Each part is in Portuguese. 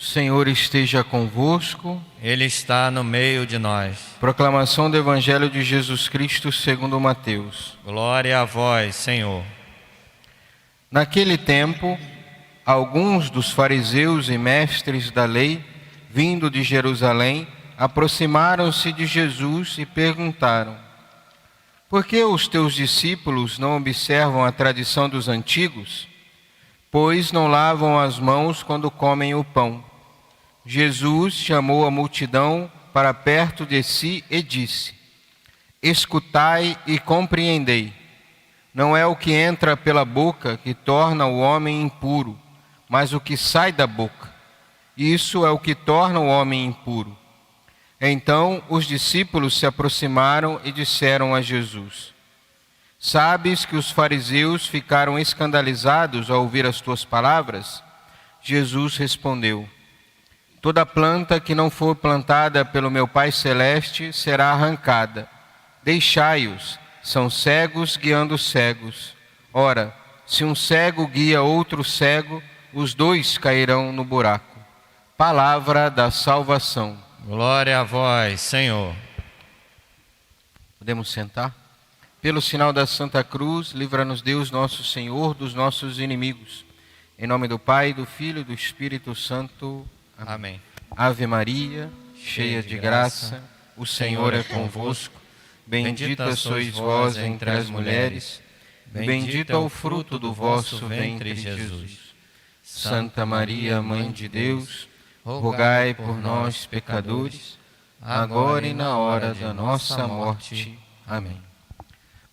O Senhor esteja convosco. Ele está no meio de nós. Proclamação do Evangelho de Jesus Cristo segundo Mateus. Glória a vós, Senhor. Naquele tempo, alguns dos fariseus e mestres da lei, vindo de Jerusalém, aproximaram-se de Jesus e perguntaram: por que os teus discípulos não observam a tradição dos antigos, pois não lavam as mãos quando comem o pão? Jesus chamou a multidão para perto de si e disse: escutai e compreendei. Não é o que entra pela boca que torna o homem impuro, mas o que sai da boca. Isso é o que torna o homem impuro. Então os discípulos se aproximaram e disseram a Jesus: sabes que os fariseus ficaram escandalizados ao ouvir as tuas palavras? Jesus respondeu: toda planta que não for plantada pelo meu Pai Celeste será arrancada. Deixai-os, são cegos guiando cegos. Ora, se um cego guia outro cego, os dois cairão no buraco. Palavra da salvação. Glória a vós, Senhor. Podemos sentar? Pelo sinal da Santa Cruz, livra-nos Deus nosso Senhor dos nossos inimigos. Em nome do Pai, do Filho e do Espírito Santo. Amém. Ave Maria, cheia de graça, o Senhor é convosco. Bendita sois vós entre as mulheres, bendito é o fruto do vosso ventre, Jesus. Santa Maria, Mãe de Deus, rogai por nós, pecadores, agora e na hora da nossa morte. Amém.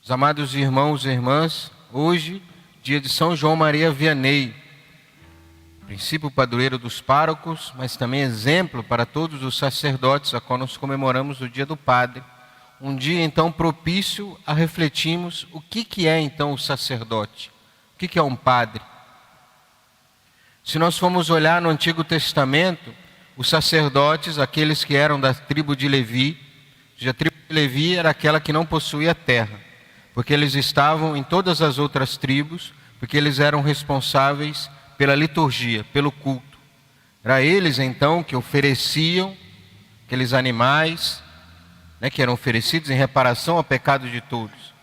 Os amados irmãos e irmãs, hoje, dia de São João Maria Vianney, princípio padroeiro dos párocos, mas também exemplo para todos os sacerdotes, a qual nós comemoramos o dia do Padre. Um dia, então, propício a refletirmos o que é, então, o sacerdote. O que é um padre? Se nós formos olhar no Antigo Testamento, os sacerdotes, aqueles que eram da tribo de Levi, a tribo de Levi era aquela que não possuía terra, porque eles estavam em todas as outras tribos, porque eles eram responsáveis pela liturgia, pelo culto. Era eles, então, que ofereciam aqueles animais, que eram oferecidos em reparação ao pecado de todos.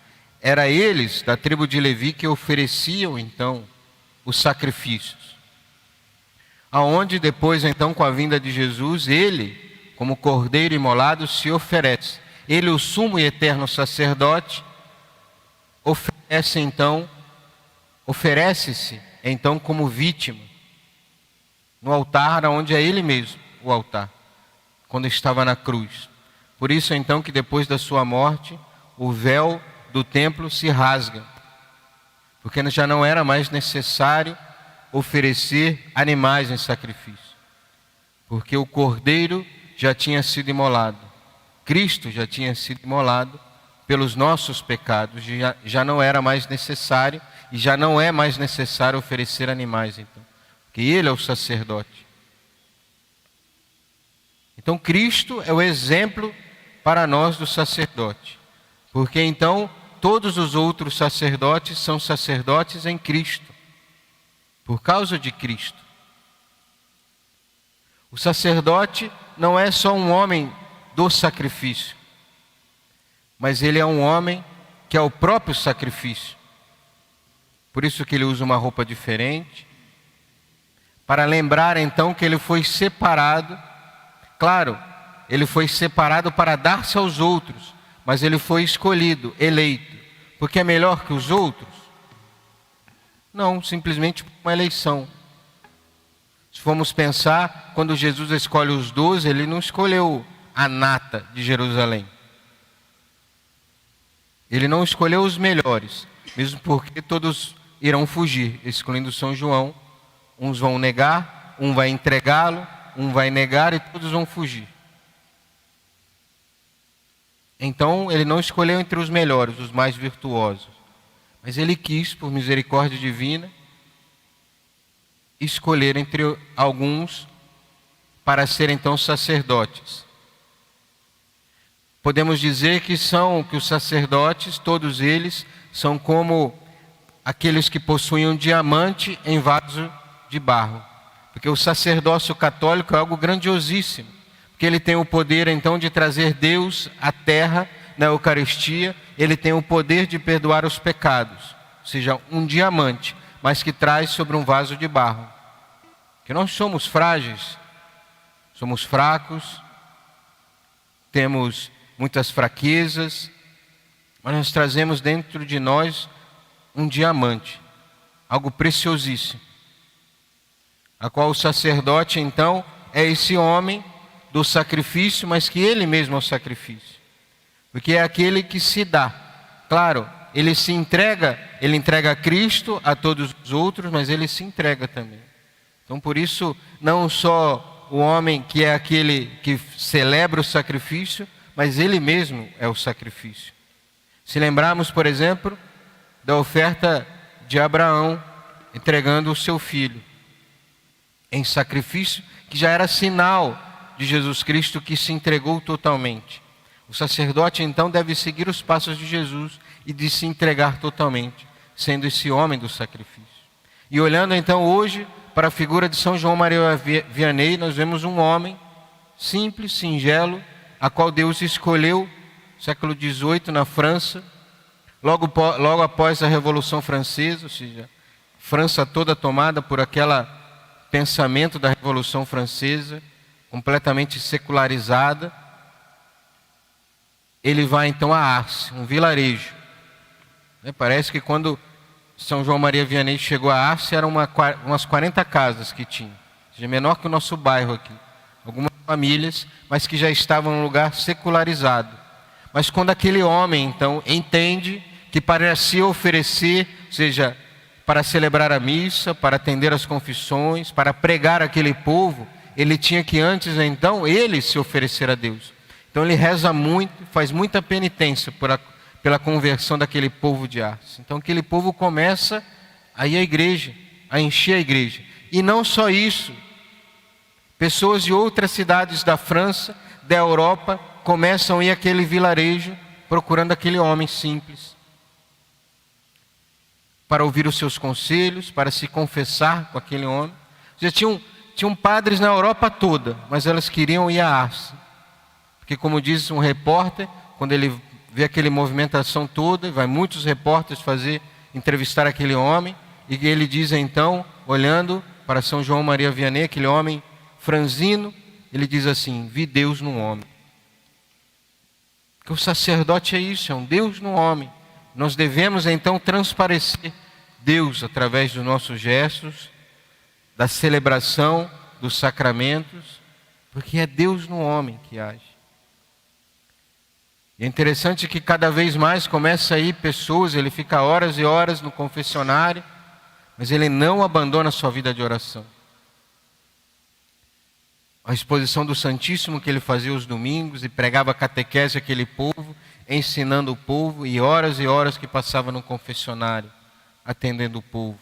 Era eles, da tribo de Levi, que ofereciam, então, os sacrifícios. Aonde depois, então, com a vinda de Jesus, ele, como cordeiro imolado, se oferece. Ele, o sumo e eterno sacerdote, oferece-se, então, como vítima, no altar, onde é ele mesmo, o altar, quando estava na cruz. Por isso, então, que depois da sua morte, o véu do templo se rasga, porque já não era mais necessário oferecer animais em sacrifício, porque o cordeiro já tinha sido imolado, Cristo já tinha sido imolado pelos nossos pecados, já não era mais necessário, e já não é mais necessário oferecer animais, então, porque ele é o sacerdote. Então Cristo é o exemplo para nós do sacerdote, porque então todos os outros sacerdotes são sacerdotes em Cristo, por causa de Cristo. O sacerdote não é só um homem do sacrifício, mas ele é um homem que é o próprio sacrifício. Por isso que ele usa uma roupa diferente, para lembrar então que ele foi separado. Claro, ele foi separado para dar-se aos outros, mas ele foi escolhido, eleito, porque é melhor que os outros? Não, simplesmente uma eleição. Se formos pensar, quando Jesus escolhe os 12, ele não escolheu a nata de Jerusalém. Ele não escolheu os melhores, mesmo porque todos irão fugir, excluindo São João. Uns vão negar, um vai entregá-lo, um vai negar e todos vão fugir. Então ele não escolheu entre os melhores, os mais virtuosos, mas ele quis, por misericórdia divina, escolher entre alguns para serem então sacerdotes. Podemos dizer que os sacerdotes, todos eles, são como aqueles que possuem um diamante em vaso de barro, Porque o sacerdócio católico é algo grandiosíssimo, porque ele tem o poder então de trazer Deus à terra na Eucaristia, ele tem o poder de perdoar os pecados, ou seja, um diamante, mas que traz sobre um vaso de barro. Porque nós somos frágeis, somos fracos, temos muitas fraquezas, mas nós trazemos dentro de nós um diamante, algo preciosíssimo, a qual o sacerdote então é esse homem do sacrifício, mas que ele mesmo é o sacrifício, porque é aquele que se dá. Claro, ele se entrega, ele entrega a Cristo, a todos os outros, mas ele se entrega também. Então por isso, não só o homem que é aquele que celebra o sacrifício, mas ele mesmo é o sacrifício. Se lembrarmos, por exemplo, da oferta de Abraão, entregando o seu filho em sacrifício, que já era sinal de Jesus Cristo que se entregou totalmente. O sacerdote então deve seguir os passos de Jesus e de se entregar totalmente, sendo esse homem do sacrifício. E olhando então hoje para a figura de São João Maria Vianney, nós vemos um homem simples, singelo, a qual Deus escolheu, século XVIII, na França, logo após a Revolução Francesa, ou seja, França toda tomada por aquele pensamento da Revolução Francesa, completamente secularizada. Ele vai então a Arce, um vilarejo. Parece que quando São João Maria Vianney chegou a Arce, eram umas 40 casas que tinha, ou seja, menor que o nosso bairro aqui. Algumas famílias, mas que já estavam num lugar secularizado. Mas quando aquele homem então entende que para se oferecer, ou seja, para celebrar a missa, para atender as confissões, para pregar aquele povo, ele tinha que antes então ele se oferecer a Deus. Então ele reza muito, faz muita penitência pela conversão daquele povo de Arce. Então aquele povo começa a ir à igreja, a encher a igreja. E não só isso, pessoas de outras cidades da França, da Europa, começam a ir àquele vilarejo procurando aquele homem simples, para ouvir os seus conselhos, para se confessar com aquele homem. Já tinham padres na Europa toda, mas elas queriam ir a Arce. Porque como diz um repórter, quando ele vê aquela movimentação toda, vai muitos repórteres entrevistar aquele homem, e ele diz então, olhando para São João Maria Vianney, aquele homem franzino, ele diz assim: vi Deus num homem. Porque o sacerdote é isso, é um Deus num homem. Nós devemos então transparecer Deus através dos nossos gestos, da celebração dos sacramentos, porque é Deus no homem que age. E é interessante que cada vez mais começa a ir pessoas, ele fica horas e horas no confessionário, mas ele não abandona a sua vida de oração. A exposição do Santíssimo que ele fazia os domingos e pregava catequese àquele povo, ensinando o povo, e horas que passava no confessionário, atendendo o povo.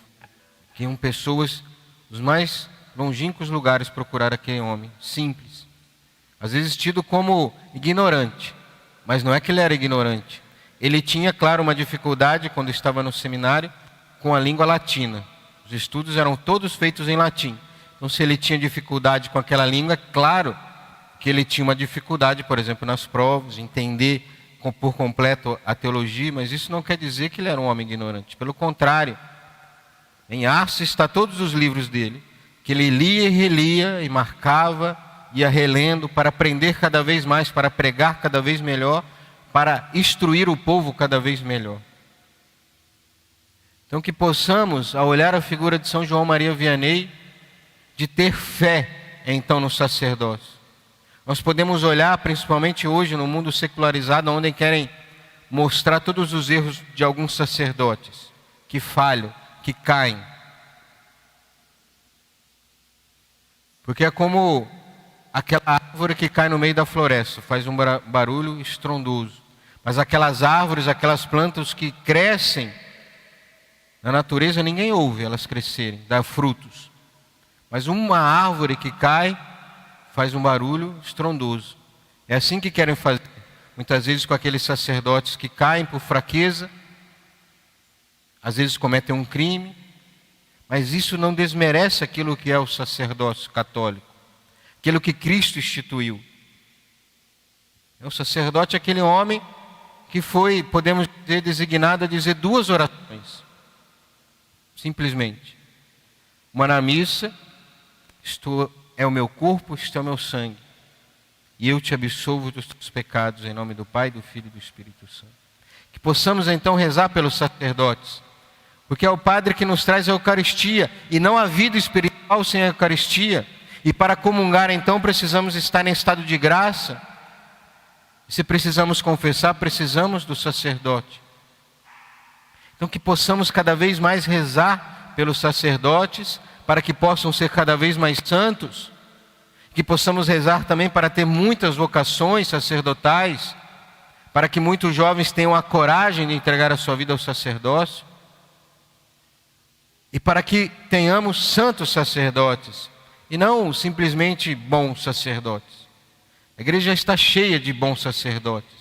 Que iam pessoas dos mais longínquos lugares procurar aquele homem, simples. Às vezes tido como ignorante, mas não é que ele era ignorante. Ele tinha, claro, uma dificuldade quando estava no seminário com a língua latina. Os estudos eram todos feitos em latim. Então, se ele tinha dificuldade com aquela língua, claro que ele tinha uma dificuldade, por exemplo, nas provas, entender por completo a teologia, mas isso não quer dizer que ele era um homem ignorante. Pelo contrário, em Arce está todos os livros dele, que ele lia e relia e marcava, ia relendo para aprender cada vez mais, para pregar cada vez melhor, para instruir o povo cada vez melhor. Então que possamos, ao olhar a figura de São João Maria Vianney, de ter fé então no sacerdócio. Nós podemos olhar, principalmente hoje no mundo secularizado, onde querem mostrar todos os erros de alguns sacerdotes, que falham, que caem. Porque é como aquela árvore que cai no meio da floresta, faz um barulho estrondoso. Mas aquelas árvores, aquelas plantas que crescem na natureza, ninguém ouve elas crescerem, dar frutos. Mas uma árvore que cai faz um barulho estrondoso. É assim que querem fazer, muitas vezes com aqueles sacerdotes que caem por fraqueza, às vezes cometem um crime, Mas isso não desmerece aquilo que é o sacerdócio católico, aquilo que Cristo instituiu. O sacerdote é aquele homem que foi, podemos dizer, designado a dizer 2 orações. Simplesmente. Uma na missa: isto é o meu corpo, isto é o meu sangue. E eu te absolvo dos teus pecados, em nome do Pai, do Filho e do Espírito Santo. Que possamos então rezar pelos sacerdotes, porque é o Padre que nos traz a Eucaristia, e não há vida espiritual sem a Eucaristia. E para comungar então precisamos estar em estado de graça. Se precisamos confessar, precisamos do sacerdote. Então que possamos cada vez mais rezar pelos sacerdotes, para que possam ser cada vez mais santos. Que possamos rezar também para ter muitas vocações sacerdotais, para que muitos jovens tenham a coragem de entregar a sua vida ao sacerdócio. E para que tenhamos santos sacerdotes, e não simplesmente bons sacerdotes. A igreja está cheia de bons sacerdotes.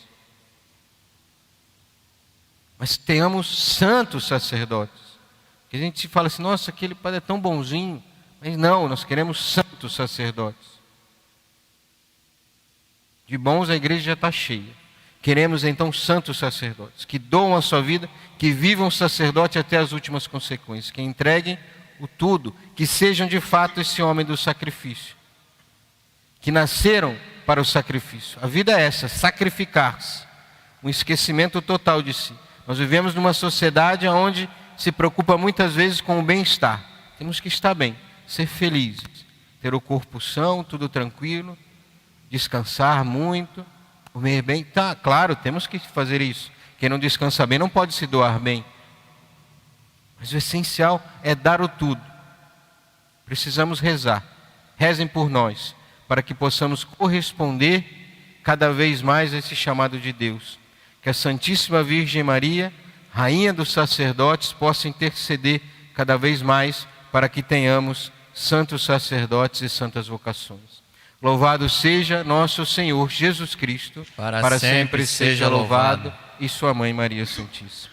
Mas tenhamos santos sacerdotes. Que a gente fala assim: nossa, aquele padre é tão bonzinho. Mas não, nós queremos santos sacerdotes. De bons a igreja já está cheia. Queremos então santos sacerdotes, que doam a sua vida, que vivam o sacerdote até as últimas consequências, que entreguem o tudo, que sejam de fato esse homem do sacrifício, que nasceram para o sacrifício. A vida é essa, sacrificar-se, um esquecimento total de si. Nós vivemos numa sociedade onde se preocupa muitas vezes com o bem-estar. Temos que estar bem, ser felizes, ter o corpo são, tudo tranquilo, descansar muito, comer bem. Tá, claro, temos que fazer isso. Quem não descansa bem não pode se doar bem. Mas o essencial é dar o tudo. Precisamos rezar. Rezem por nós, para que possamos corresponder cada vez mais a esse chamado de Deus. Que a Santíssima Virgem Maria, Rainha dos sacerdotes, possa interceder cada vez mais para que tenhamos santos sacerdotes e santas vocações. Louvado seja nosso Senhor Jesus Cristo, para sempre seja louvado, e sua Mãe Maria Santíssima.